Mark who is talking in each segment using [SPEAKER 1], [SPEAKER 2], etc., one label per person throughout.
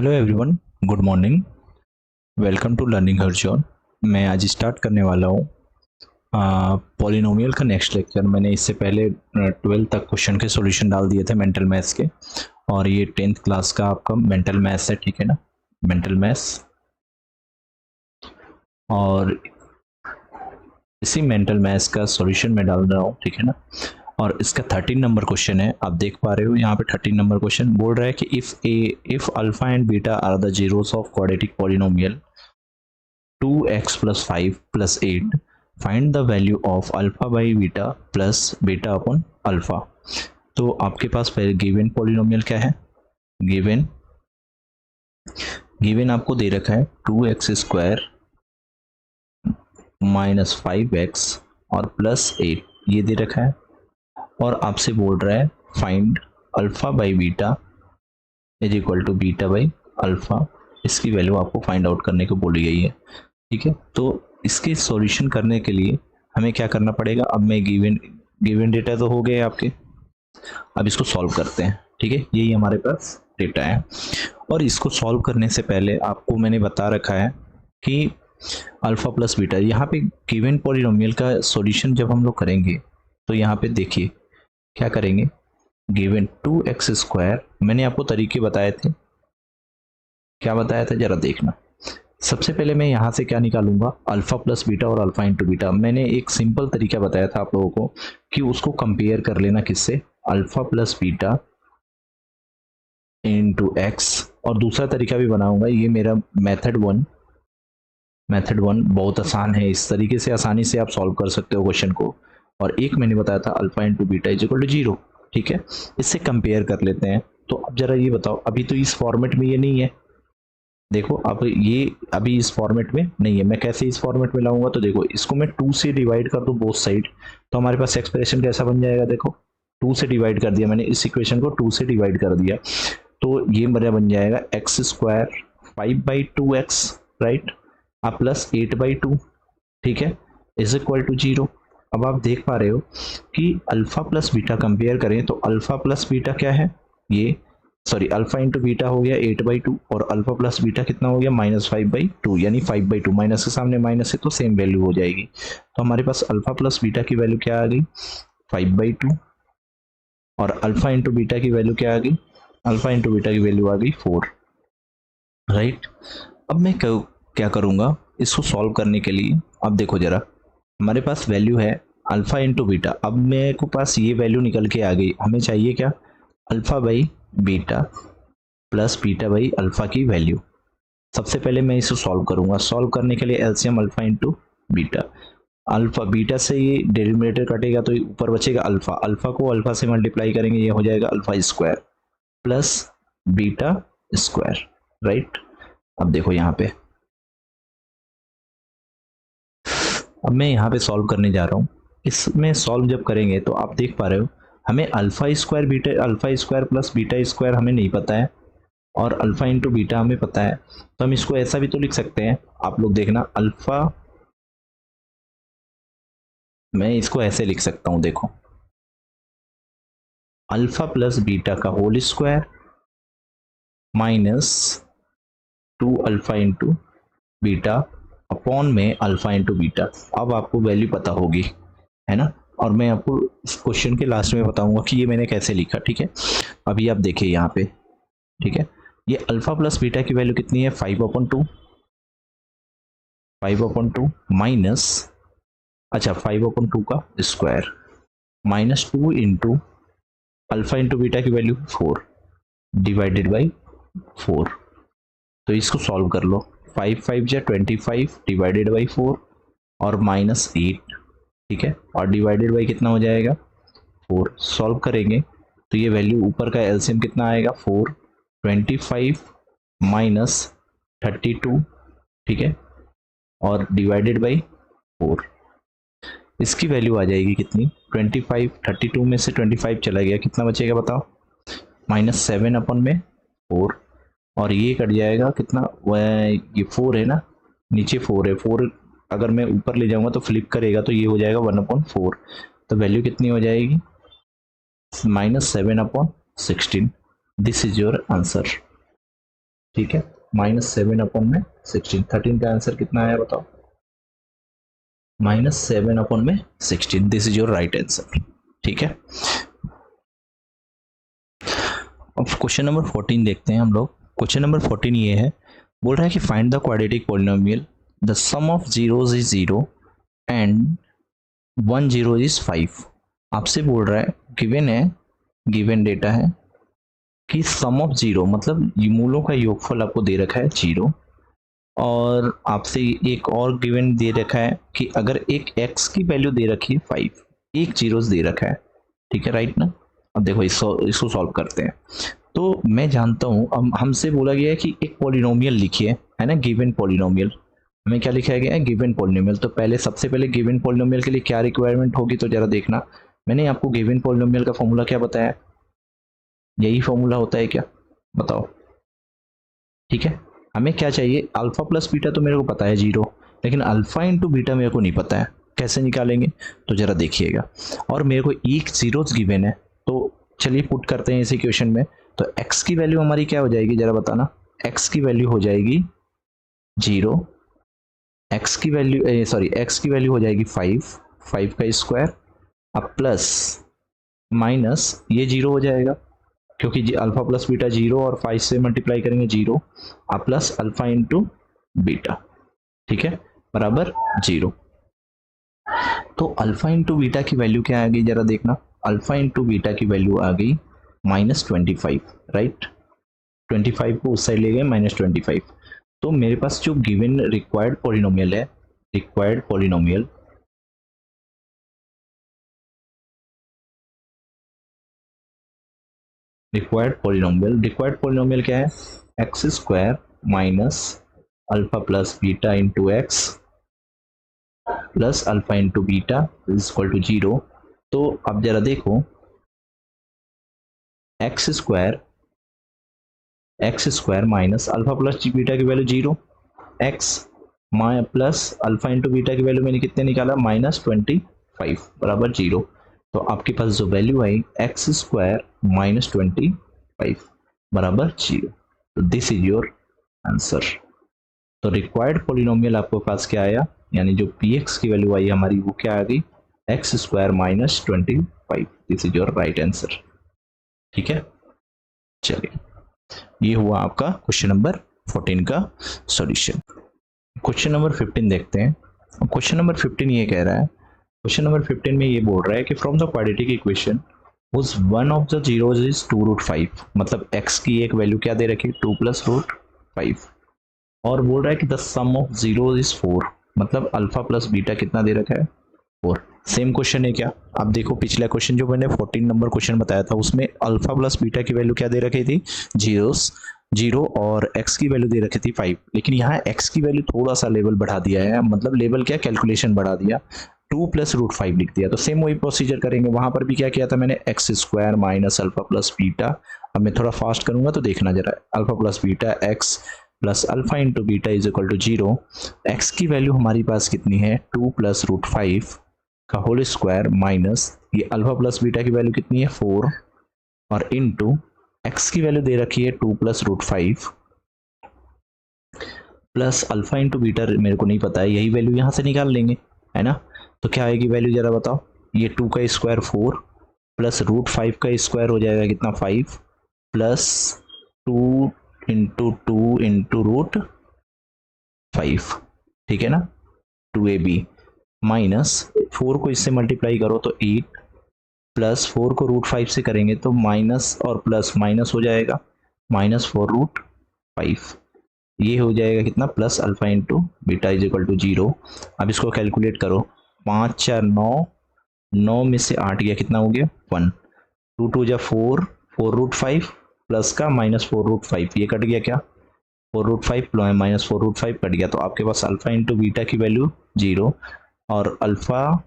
[SPEAKER 1] Hello everyone, good morning. Welcome to learning Horizon. मैं आज start करने वाला हूँ पॉलिनोमियल का नेक्स्ट लेक्चर। मैंने इससे पहले 12 तक क्वेश्चन के सॉल्यूशन डाल दिए थे मेंटल मैथ्स के, और ये 10th क्लास का आपका मेंटल मैथ्स है, ठीक है ना, मेंटल मैथ्स। और इसी मेंटल मैथ्स का सॉल्यूशन मैं डाल रहा हूँ, ठीक है ना। और इसका 13 नंबर क्वेश्चन है, आप देख पा रहे हो यहाँ पे 13 नंबर क्वेश्चन बोल रहा है कि if alpha and beta are the zeros of quadratic polynomial 2x plus 5 plus 8, find the value of alpha by beta plus beta upon alpha। तो आपके पास पहले गिवन पॉलिनोमियल क्या है, गिवन आपको दे रखा है 2x² माइनस 5x और प्लस 8 ये दे रखा है, और आपसे बोल रहा है find alpha by beta is equal to beta by alpha. इसकी वैल्यू आपको फाइंड आउट करने को बोली गई है, ठीक है। तो इसके सॉल्यूशन करने के लिए हमें क्या करना पड़ेगा, अब मैं गिवन डेटा तो हो गए आपके, अब इसको सॉल्व करते हैं, ठीक है। यही हमारे पास डेटा है, और इसको सॉल्व करने से पहले आपको मैंने बता रखा है कि अल्फा प्लस बीटा, यहाँ पे गिवन पॉलिनोमियल का सॉल्यूशन जब हम लोग करेंगे तो यहाँ पे देखिए क्या करेंगे, गिवन 2x², मैंने आपको तरीके बताए थे, क्या बताया था जरा देखना। सबसे पहले मैं यहाँ से क्या निकालूंगा, अल्फा प्लस बीटा और अल्फा इंटू बीटा। मैंने एक सिंपल तरीका बताया था आप लोगों को कि उसको कंपेयर कर लेना किससे, alpha plus beta into x. और दूसरा तरीका भी बनाऊंगा, ये मेरा मेथड वन बहुत आसान है, इस तरीके से आसानी से आप सॉल्व कर सकते हो क्वेश्चन को। और एक मैंने बताया था alpha into beta is equal to 0, ठीक है। इससे कंपेयर कर लेते हैं। तो अब जरा ये बताओ, अभी तो इस फॉर्मेट में ये नहीं है, देखो अब ये अभी इस फॉर्मेट में नहीं है, मैं कैसे इस फॉर्मेट में लाऊंगा, तो देखो इसको मैं 2 से डिवाइड कर दूं बोथ साइड, तो हमारे पास एक्सप्रेशन कैसा बन जाएगा, देखो 2 से डिवाइड कर दिया मैंने, इस इक्वेशन को 2 से डिवाइड कर दिया, तो ये मेरा बन जाएगा x² 5/2x, राइट, अब प्लस 8/2, ठीक है, इज इक्वल टू 0। अब आप देख पा रहे हो कि अल्फा प्लस बीटा कंपेयर करें तो अल्फा प्लस बीटा क्या है, ये सॉरी अल्फा इंटू बीटा हो गया 8/2, और अल्फा प्लस बीटा कितना हो गया -5/2, यानी 5/2, माइनस के सामने माइनस है तो सेम वैल्यू हो जाएगी। तो हमारे पास अल्फा प्लस बीटा की वैल्यू क्या आ गई, 5/2, और अल्फा इंटू बीटा की वैल्यू क्या आ गई, अल्फा इंटू बीटा की वैल्यू आ गई 4, राइट। अब मैं क्या करूंगा इसको सॉल्व करने के लिए, अब देखो जरा हमारे पास वैल्यू है अल्फा इंटू बीटा, अब मेरे को पास ये वैल्यू निकल के आ गई, हमें चाहिए क्या, alpha by beta plus beta by alpha की वैल्यू। सबसे पहले मैं इसे सॉल्व करूंगा, सॉल्व करने के लिए LCM alpha into beta, alpha beta से ये डिनोमिनेटर कटेगा तो ऊपर बचेगा अल्फा, अल्फा को अल्फा से मल्टीप्लाई करेंगे, ये हो जाएगा अल्फा² प्लस बीटा², राइट। अब देखो यहाँ पे, अब मैं यहाँ पे सॉल्व करने जा रहा हूँ, इसमें सॉल्व जब करेंगे तो आप देख पा रहे हो हमें अल्फा² प्लस बीटा² हमें नहीं पता है, और अल्फा इंटू बीटा हमें पता है, तो हम इसको ऐसा भी तो लिख सकते हैं, आप लोग देखना, अल्फा, मैं इसको ऐसे लिख सकता हूं, देखो अल्फा प्लस बीटा का whole square minus 2 alpha into beta upon में अल्फा इंटू बीटा। अब आपको वैल्यू पता होगी, है ना, और मैं आपको इस क्वेश्चन के लास्ट में बताऊंगा कि ये मैंने कैसे लिखा, ठीक है। अभी आप देखिए यहाँ पे, ठीक है, ये अल्फा प्लस बीटा की वैल्यू कितनी है, 5/2 माइनस, अच्छा 5/2 का square minus 2 into alpha into beta की वैल्यू 4 डिवाइडेड बाई 4। तो इसको सॉल्व कर लो, 5×5 = 25 डिवाइडेड बाई 4 और -8, ठीक है, और डिवाइडेड बाई कितना हो जाएगा 4। सॉल्व करेंगे तो ये वैल्यू ऊपर का एलसीएम कितना आएगा 4, 25 माइनस 32, ठीक है, और डिवाइडेड बाई 4, इसकी वैल्यू आ जाएगी कितनी 25, 32 में से 25 चला गया, कितना बचेगा बताओ, -7/4, और ये कट जाएगा कितना, ये 4 है ना, नीचे 4 है, 4 अगर मैं ऊपर ले जाऊंगा तो फ्लिप करेगा तो ये हो जाएगा 1/4, तो वैल्यू कितनी हो जाएगी -7/16। This is your answer. ठीक है, -7/16। 13 का आंसर कितना आया बताओ? -7/16। This is your right answer. ठीक है, अब क्वेश्चन नंबर 14 देखते हैं हम लोग। क्वेश्चन नंबर 14 ये है, बोल रहा है कि find the quadratic polynomial the sum of zeros is 0 and 1 0 is 5। आपसे बोल रहा है, गिवन है, गिवन डेटा है कि सम ऑफ जीरो मतलब ये मूलों का योगफल आपको दे रखा है 0, और आपसे एक और गिवन दे रखा है कि अगर एक x की वैल्यू दे रखी है 5, एक जीरोस दे रखा है। ठीक है, राइट ना? अब देखो इसको सॉल्व करते हैं। तो मैं जानता हूं, अब हमसे बोला गया है कि एक पॉलिनोमियल लिखिए, है ना, गिवन पॉलिनोमियल। हमें क्या लिखा गया है? Given polynomial. तो पहले सबसे पहले गिवन पॉलिनोमियल के लिए क्या रिक्वायरमेंट होगी, तो जरा देखना। मैंने आपको गिवन पॉलिनोमियल का फॉर्मूला क्या बताया? यही फॉर्मूला होता है क्या, बताओ? ठीक है, हमें क्या चाहिए? अल्फा प्लस बीटा तो मेरे को पता है 0, लेकिन अल्फा इंटू बीटा मेरे को नहीं पता है। कैसे निकालेंगे, तो जरा देखिएगा। और मेरे को एक जीरोस गिवन है, तो चलिए पुट करते हैं इसी क्वेश्चन में। तो x की वैल्यू हमारी क्या हो जाएगी, जरा बताना? x की वैल्यू हो जाएगी 0, x की वैल्यू सॉरी x की वैल्यू हो जाएगी 5 का स्क्वायर, अब प्लस माइनस ये 0 हो जाएगा, क्योंकि अल्फा प्लस बीटा 0 और 5 से मल्टीप्लाई करेंगे 0, अब प्लस अल्फा इंटू बीटा। ठीक है, बराबर 0। तो अल्फा इंटू बीटा की वैल्यू क्या आ गई, जरा देखना। अल्फा इंटू बीटा की वैल्यू आ गई -25, राइट? 25 को उस साइड ले गए, -25। तो मेरे पास जो गिवन रिक्वायर्ड पॉलिनोमियल है, रिक्वायर्ड पॉलिनोमियल रिक्वायर्ड पॉलिनोमियल क्या है? X square minus alpha plus beta into x plus alpha into beta is equal to 0। तो अब जरा देखो, x square minus alpha plus beta की value 0, x plus alpha into beta की value मैंने कितने निकाला? -25 बराबर 0। तो आपके पास जो वैल्यू आई एक्स स्क्वायर -25 बराबर 0। तो दिस इज योर आंसर। तो रिक्वायर्ड पॉलिनोमियल आपके पास क्या आया, यानी जो px की वैल्यू आई हमारी वो क्या आ गई? X square -25। This is your right answer. ठीक है, चलिए, ये हुआ आपका क्वेश्चन नंबर 14 का सॉल्यूशन। क्वेश्चन नंबर 15 देखते हैं। क्वेश्चन नंबर 15 ये कह रहा है, क्वेश्चन नंबर 15 में ये बोल रहा है कि फ्रॉम द क्वाड्रेटिक इक्वेशन उस one of the zeros is 2√5, मतलब x की एक वैल्यू क्या दे रखी है? 2 + √5, और बोल रहा है कि the sum of zero is 4, मतलब अल्फा प्लस बीटा कितना दे रखा है? 4। सेम क्वेश्चन है क्या? अब देखो, पिछला क्वेश्चन जो मैंने 14 नंबर क्वेश्चन बताया था उसमें अल्फा प्लस बीटा की वैल्यू क्या दे रखी थी? 0 और x की वैल्यू दे रखी थी 5, लेकिन यहाँ x की वैल्यू थोड़ा सा लेवल बढ़ा दिया है, मतलब लेवल क्या, कैलकुलेशन बढ़ा दिया, 2 + √5 लिख दिया। तो सेम वही प्रोसीजर करेंगे, वहां पर भी क्या किया था मैंने? X square minus alpha plus beta. अब मैं थोड़ा फास्ट करूंगा तो देखना जरा, alpha plus beta x plus alpha into beta is equal to 0। X की वैल्यू हमारी पास कितनी है? 2 + √5 का होल स्क्वायर माइनस ये अल्फा प्लस बीटा की वैल्यू कितनी है? 4, और इनटू एक्स की वैल्यू दे रखी है 2 + √5 प्लस अल्फा इंटू बीटा मेरे को नहीं पता है, यही वैल्यू यहां से निकाल लेंगे, है ना? तो क्या आएगी वैल्यू, जरा बताओ? ये 2 का स्क्वायर 4 प्लस √5 का स्क्वायर हो जाएगा कितना? 5 प्लस 2 इंटू 2 इंटू √5, ठीक है ना? 2ab माइनस 4 को इससे मल्टीप्लाई करो तो 8 प्लस 4 को √5 से करेंगे तो माइनस और प्लस माइनस हो जाएगा, -4√5। ये हो जाएगा कितना? Plus alpha into beta is equal to 0। अब इसको कैलकुलेट करो, 5 4 9, 9 में से 8 गया, कितना हो गया? 1। 2 2 जा 4, 4√5 प्लस का -4√5, ये कट गया क्या? 4√5 -4√5 कट गया। तो आपके पास अल्फा इंटू बीटा की वैल्यू 0, और alpha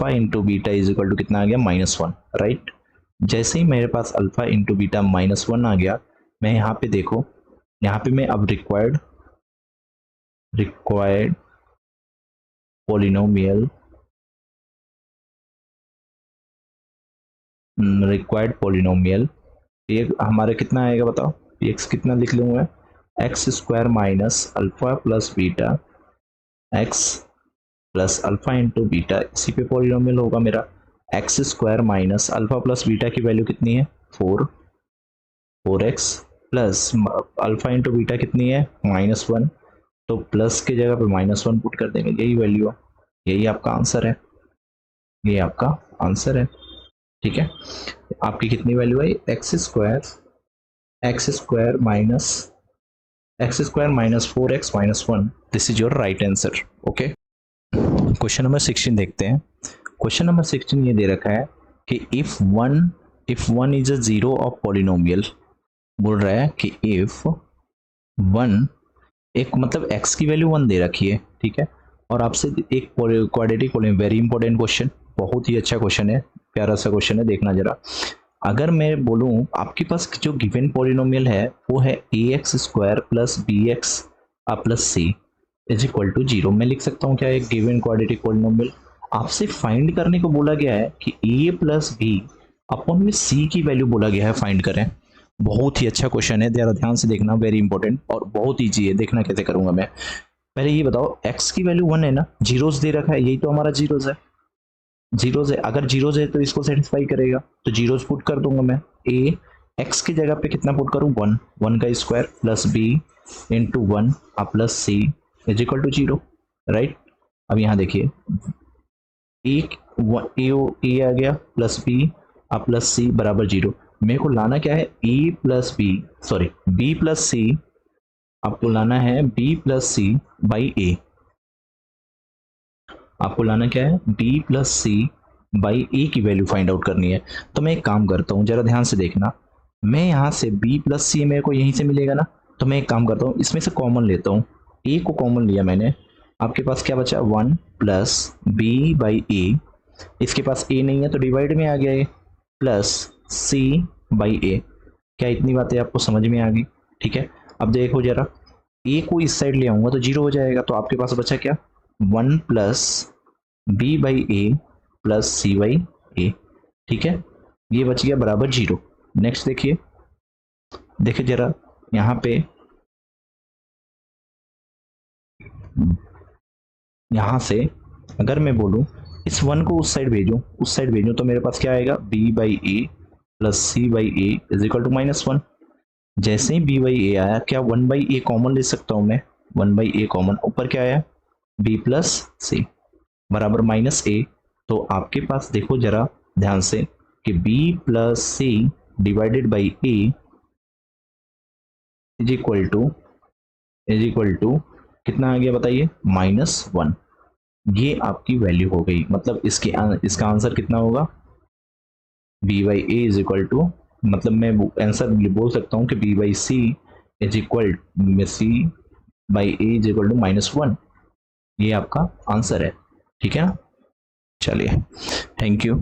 [SPEAKER 1] into beta is equal to कितना आ गया? -1, राइट? जैसे ही मेरे पास अल्फा इंटू बीटा -1 आ गया, मैं यहाँ पे देखो, यहाँ पे मैं अब रिक्वायर्ड पॉलिनोमियल ये हमारे कितना आएगा बताओ? एक्स कितना लिख लूंगा? X square minus alpha plus beta x plus alpha into beta, इसी पे पॉलिनोमियल होगा मेरा। X square minus alpha plus beta की वैल्यू कितनी है 4x plus alpha into beta कितनी है -1, तो प्लस की जगह पे -1 पुट कर देंगे, यही वैल्यू है, यही आपका आंसर है, ये आपका आंसर है। ठीक है, आपकी कितनी value I x square minus 4x-1, this is your right answer. Okay, question number 16 देखते हैं। क्वेश्चन नंबर 16 ये दे रखा है कि if one is a zero of polynomial, बोल रहा है कि इफ वन, एक मतलब x की वैल्यू 1 दे रखी है, ठीक है, और आपसे एक quadratic polynomial, very important question, बहुत ही अच्छा क्वेश्चन है, प्यारा सा क्वेश्चन है, देखना जरा। अगर मैं बोलूं आपके पास जो गिवन पॉलिनोमियल है वो है ax square plus bx plus c is equal to 0, मैं लिख सकता हूँ क्या एक गिवन क्वाड्रेटिक पॉलिनोमियल। आपसे फाइंड करने को बोला गया है कि a प्लस बी अपॉन में c की वैल्यू बोला गया है, फाइंड करें। बहुत ही अच्छा क्वेश्चन है, जरा ध्यान से देखना, वेरी इंपॉर्टेंट और बहुत ईजी है, देखना कैसे करूंगा मैं। पहले ये बताओ x की वैल्यू 1 है ना, जीरोस दे रखा है, यही तो हमारा जीरोस है, अगर जीरोस है तो इसको सेटिस्फाई करेगा, तो जीरोस पुट कर दूंगा मैं। a x की जगह पे कितना पुट करूं 1 का square plus b into 1 plus c is equal to 0, right. अब यहाँ देखिए ए आ गया प्लस b प्लस c बराबर 0, मेरे को लाना क्या है b प्लस c, आपको लाना है b प्लस c बाई ए, आपको लाना क्या है b प्लस c बाई ए की वैल्यू फाइंड आउट करनी है। तो मैं एक काम करता हूँ, जरा ध्यान से देखना, मैं यहाँ से b प्लस सी मेरे को यहीं से मिलेगा ना, तो मैं एक काम करता हूँ, इसमें से कॉमन लेता हूँ, a को कॉमन लिया मैंने, आपके पास क्या बचा 1 प्लस बी बाई ए, इसके पास a नहीं है तो डिवाइड में आ गया ये, प्लस c बाई ए। क्या इतनी बातें आपको समझ में आ गई? ठीक है, अब देखो जरा, a को इस साइड ले आऊंगा तो 0 हो जाएगा, तो आपके पास बचा क्या 1 plus b by a plus c by a, ठीक है, ये बच गया बराबर 0। नेक्स्ट देखिए जरा यहाँ पे, यहाँ से अगर मैं बोलूँ इस 1 को उस साइड भेजूँ तो मेरे पास क्या आएगा b by a plus c by a is equal to -1। जैसे ही b बाई ए आया, क्या 1 बाई ए कॉमन ले सकता हूँ मैं, 1 बाई ए कॉमन, ऊपर क्या आया b प्लस सी बराबर -a। तो आपके पास देखो जरा ध्यान से कि b plus c divided by a is equal to कितना आ गया बताइए -1। ये आपकी वैल्यू हो गई, मतलब इसका आंसर कितना होगा b by a is equal to, मतलब मैं आंसर बोल सकता हूँ कि b by c is equal c by a is equal to -1, ये आपका आंसर है। ठीक है ना, चलिए, थैंक यू।